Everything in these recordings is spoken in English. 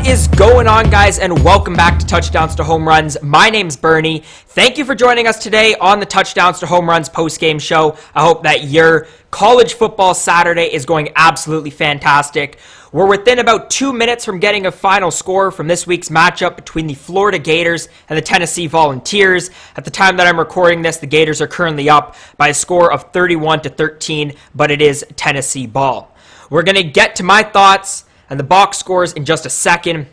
What is going on, guys, and welcome back to Touchdowns to Home Runs. My name's Bernie. Thank you for joining us today on the Touchdowns to Home Runs post-game show. I hope that your college football Saturday is going absolutely fantastic. We're within about 2 minutes from getting a final score from this week's matchup between the Florida Gators and the Tennessee Volunteers. At the time that I'm recording this, the Gators are currently up by a score of 31-13, but it is Tennessee ball. We're going to get to my thoughts and the box scores in just a second.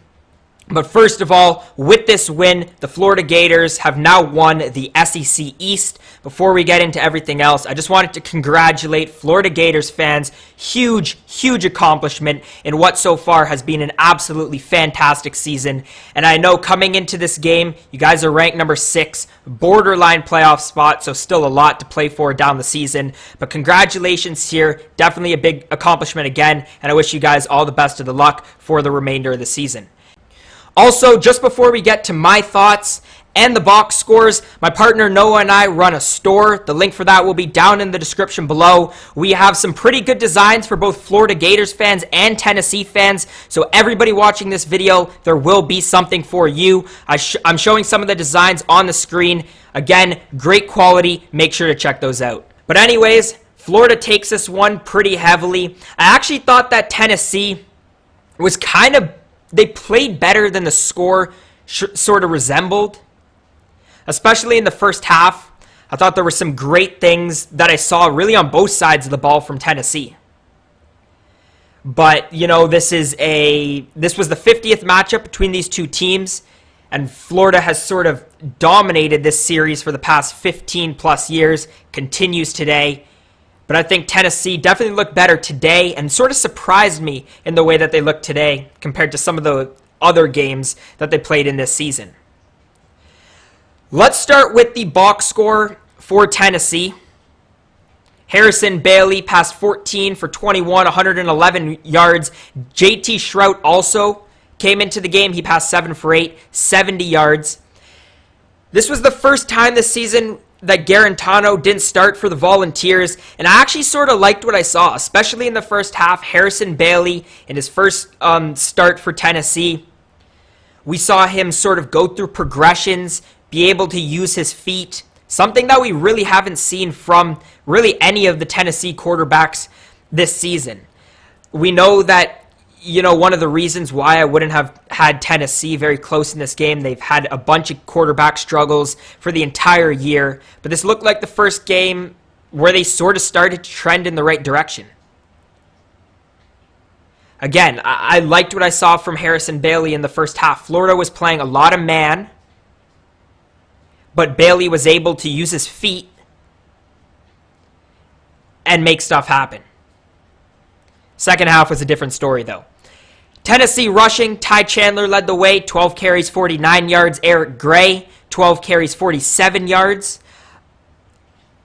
But first of all, with this win, the Florida Gators have now won the SEC East. Before we get into everything else, I just wanted to congratulate Florida Gators fans. Huge accomplishment in what so far has been an absolutely fantastic season. And I know coming into this game, you guys are ranked number 6, borderline playoff spot, so still a lot to play for down the season. But congratulations here. Definitely a big accomplishment again, and I wish you guys all the best of the luck for the remainder of the season. Also, just before we get to my thoughts and the box scores, my partner Noah and I run a store. The link for that will be down in the description below. We have some pretty good designs for both Florida Gators fans and Tennessee fans. So everybody watching this video, there will be something for you. I'm showing some of the designs on the screen. Again, great quality. Make sure to check those out. But anyways, Florida takes this one pretty heavily. I actually thought that Tennessee was they played better than the score sort of resembled, especially in the first half. I thought there were some great things that I saw really on both sides of the ball from Tennessee. But, you know, this was the 50th matchup between these two teams, and Florida has sort of dominated this series for the past 15 plus years, continues today. But I think Tennessee definitely looked better today and sort of surprised me in the way that they looked today compared to some of the other games that they played in this season. Let's start with the box score for Tennessee. Harrison Bailey passed 14 for 21, 111 yards. JT Shrout also came into the game. He passed 7 for 8, 70 yards. This was the first time this season that Guarantano didn't start for the Volunteers, and I actually sort of liked what I saw, especially in the first half. Harrison Bailey, in his first start for Tennessee, we saw him sort of go through progressions, be able to use his feet, something that we really haven't seen from really any of the Tennessee quarterbacks this season. We know that, you know, one of the reasons why I wouldn't have had Tennessee very close in this game, they've had a bunch of quarterback struggles for the entire year. But this looked like the first game where they sort of started to trend in the right direction. Again, I liked what I saw from Harrison Bailey in the first half. Florida was playing a lot of man, but Bailey was able to use his feet and make stuff happen. Second half was a different story, though. Tennessee rushing, Ty Chandler led the way, 12 carries, 49 yards. Eric Gray, 12 carries, 47 yards.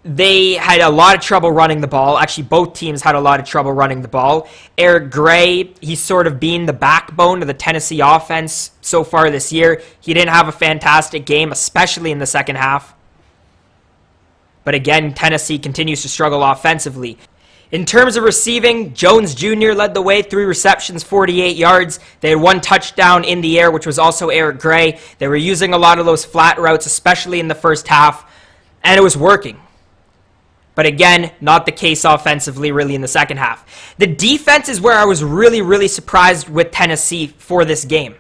They had a lot of trouble running the ball. Actually, both teams had a lot of trouble running the ball. Eric Gray, he's sort of been the backbone of the Tennessee offense so far this year. He didn't have a fantastic game, especially in the second half. But again, Tennessee continues to struggle offensively. In terms of receiving, Jones Jr. led the way, 3 receptions, 48 yards. They had 1 touchdown in the air, which was also Eric Gray. They were using a lot of those flat routes, especially in the first half, and it was working. But again, not the case offensively really in the second half. The defense is where I was really surprised with Tennessee for this game.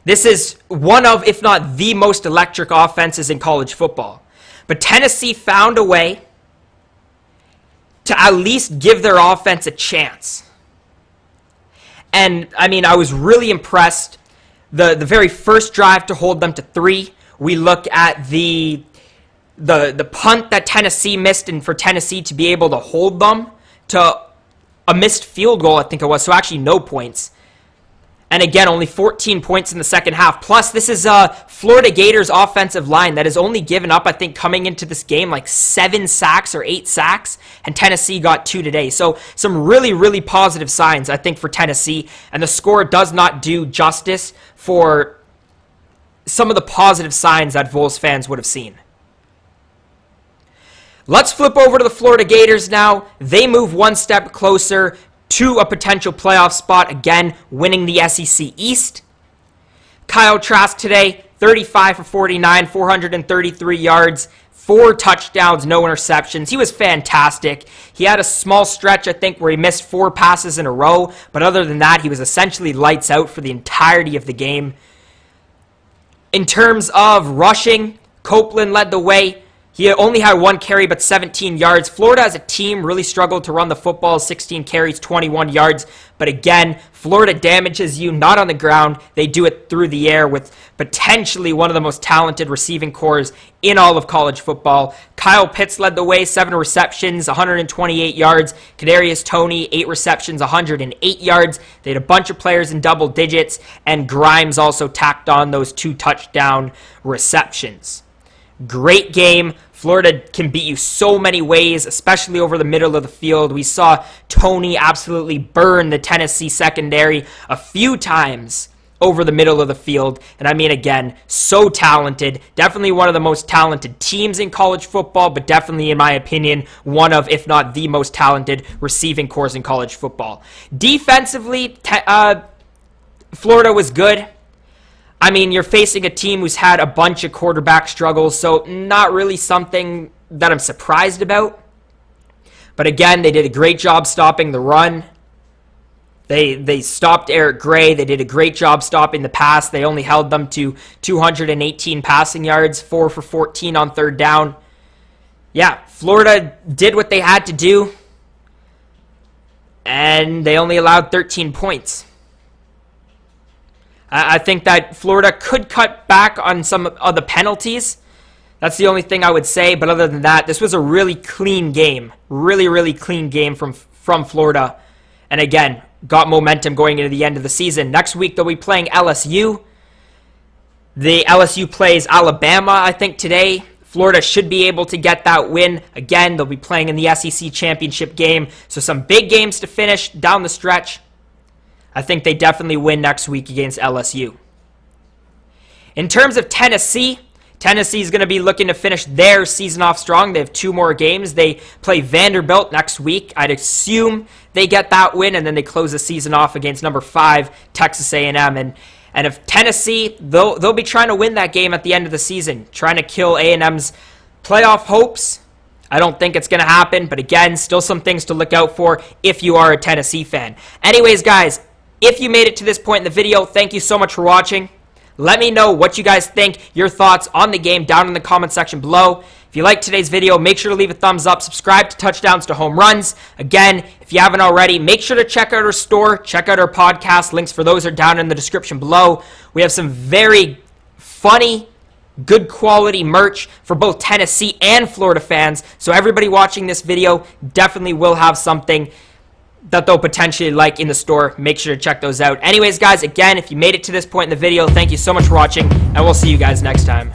This is one of, if not the most electric offenses in college football. But Tennessee found a way to at least give their offense a chance. And, I mean, I was really impressed. The very first drive to hold them to 3, we look at the punt that Tennessee missed, and for Tennessee to be able to hold them to a missed field goal, I think it was, so actually no points. And again, only 14 points in the second half. Plus, this is a Florida Gators offensive line that has only given up, I think, coming into this game, like 7 sacks or 8 sacks, and Tennessee got 2 today. So some really positive signs, I think, for Tennessee, and the score does not do justice for some of the positive signs that Vols fans would have seen. Let's flip over to the Florida Gators now. They move one step closer to a potential playoff spot, again, winning the SEC East. Kyle Trask today, 35 for 49, 433 yards, 4 touchdowns, no interceptions. He was fantastic. He had a small stretch, I think, where he missed 4 passes in a row, but other than that, he was essentially lights out for the entirety of the game. In terms of rushing, Copeland led the way. He only had 1 carry, but 17 yards. Florida as a team really struggled to run the football, 16 carries, 21 yards. But again, Florida damages you not on the ground. They do it through the air with potentially one of the most talented receiving corps in all of college football. Kyle Pitts led the way, 7 receptions, 128 yards. Kadarius Toney, 8 receptions, 108 yards. They had a bunch of players in double digits, and Grimes also tacked on those 2 touchdown receptions. Great game. Florida can beat you so many ways, especially over the middle of the field. We saw Toney absolutely burn the Tennessee secondary a few times over the middle of the field. And I mean, again, so talented. Definitely one of the most talented teams in college football, but definitely, in my opinion, one of, if not the most talented receiving corps in college football. Defensively, Florida was good. I mean, you're facing a team who's had a bunch of quarterback struggles, so not really something that I'm surprised about. But again, they did a great job stopping the run. They stopped Eric Gray. They did a great job stopping the pass. They only held them to 218 passing yards, 4 for 14 on 3rd down. Yeah, Florida did what they had to do, and they only allowed 13 points. I think that Florida could cut back on some of the penalties. That's the only thing I would say. But other than that, this was a really clean game. Really, really clean game from Florida. And again, got momentum going into the end of the season. Next week, they'll be playing LSU. The LSU plays Alabama, I think, today. Florida should be able to get that win. Again, they'll be playing in the SEC championship game. So some big games to finish down the stretch. I think they definitely win next week against LSU. In terms of Tennessee is going to be looking to finish their season off strong. They have 2 more games. They play Vanderbilt next week. I'd assume they get that win, and then they close the season off against number 5, Texas A&M. And if Tennessee, they'll be trying to win that game at the end of the season, trying to kill A&M's playoff hopes. I don't think it's going to happen, but again, still some things to look out for if you are a Tennessee fan. Anyways, guys, if you made it to this point in the video, thank you so much for watching. Let me know what you guys think, your thoughts on the game down in the comment section below. If you liked today's video, make sure to leave a thumbs up, subscribe to Touchdowns to Home Runs. Again, if you haven't already, make sure to check out our store, check out our podcast. Links for those are down in the description below. We have some very funny, good quality merch for both Tennessee and Florida fans. So everybody watching this video definitely will have something that they'll potentially like in the store. Make sure to check those out. Anyways, guys, again, if you made it to this point in the video, thank you so much for watching, and we'll see you guys next time.